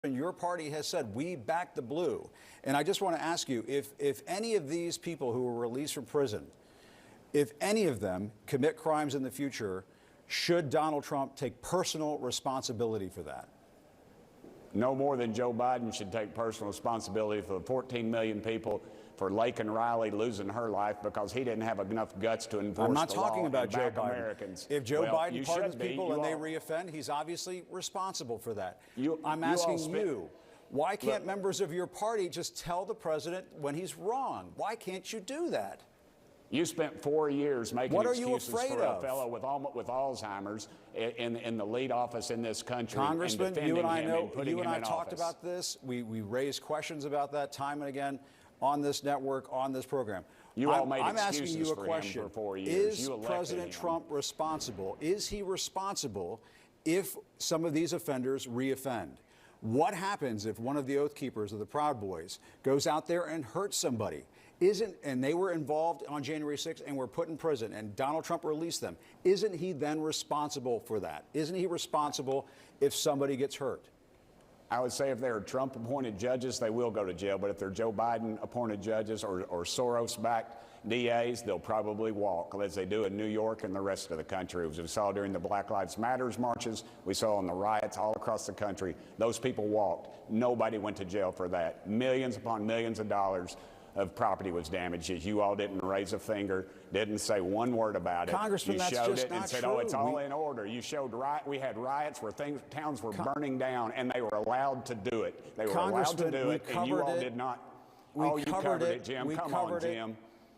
And your party has said, we back the blue. And I just want to ask you, if any of these people who were released from prison, if any of them commit crimes in the future, should Donald Trump take personal responsibility for that? No more than Joe Biden should take personal responsibility for the 14 million people, for Laken Riley losing her life because he didn't have enough guts to enforce the law. I'm not talking about Joe Biden. Americans. If Joe Biden pardons people and they reoffend, he's obviously responsible for that. I'm asking you, why can't members of your party just tell the president when he's wrong? Why can't you do that? You spent 4 years making excuses for a fellow with Alzheimer's in the lead office in this country. Congressman, you and I talked about this. We raised questions about that time and again on this network, on this program. I'm asking you a question. For 4 years. Is President Trump responsible? Is he responsible if some of these offenders reoffend? What happens if one of the Oath Keepers of the Proud Boys goes out there and hurts somebody? And they were involved on January 6th and were put in prison, and Donald Trump released them. Isn't he then responsible for that? Isn't he responsible if somebody gets hurt? I would say if they're Trump-appointed judges, they will go to jail. But if they're Joe Biden-appointed judges or Soros-backed DAs, they'll probably walk, as they do in New York and the rest of the country. As we saw during the Black Lives Matter marches, we saw in the riots all across the country, those people walked. Nobody went to jail for that. Millions upon millions of dollars of property was damaged. You all didn't raise a finger, didn't say one word about it. Congressman, you that's showed just it and not said, true. "Oh, it's all in order." You showed we had riots where towns were burning down, and they were allowed to do it. They were allowed to do it, and you all did not. Oh, you covered it, Jim. Come on, Jim.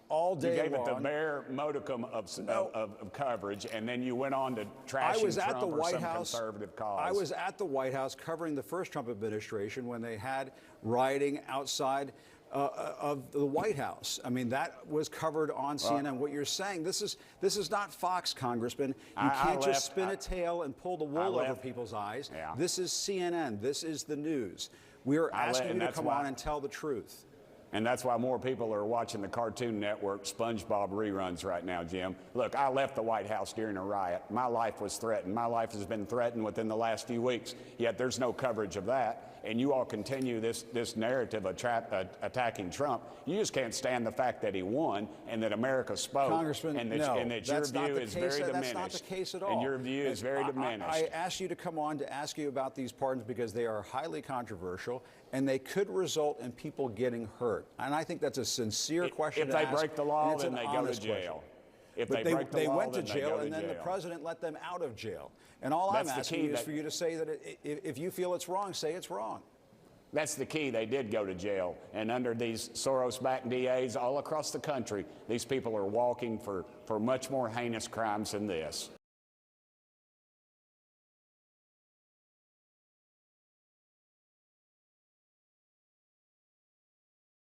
All day you gave long. it the bare modicum of coverage, and then you went on to trashing Trump or some conservative cause. I was at the White House covering the first Trump administration when they had rioting outside of the White House. I mean, that was covered on CNN. What you're saying, this is not Fox, Congressman. You can't just spin a tail and pull the wool over people's eyes. Yeah. This is CNN. This is the news. We are asking you to come on and tell the truth. And that's why more people are watching the Cartoon Network SpongeBob reruns right now, Jim. Look, I left the White House during a riot. My life was threatened. My life has been threatened within the last few weeks, yet there's no coverage of that. And you all continue this narrative of attacking Trump. You just can't stand the fact that he won and that America spoke. Congressman, and that, no, and that your view is very diminished. That's not the case at all. And your view is very diminished. I asked you to come on to ask you about these pardons because they are highly controversial and they could result in people getting hurt. And I think that's a sincere question to ask. If they break the law, then they go to jail. If but they break the law, went to then they jail, go to and then jail. the president let them out of jail. And all I'm asking you is for you to say that if you feel it's wrong, say it's wrong. That's the key. They did go to jail. And under these Soros-backed DAs all across the country, these people are walking for much more heinous crimes than this.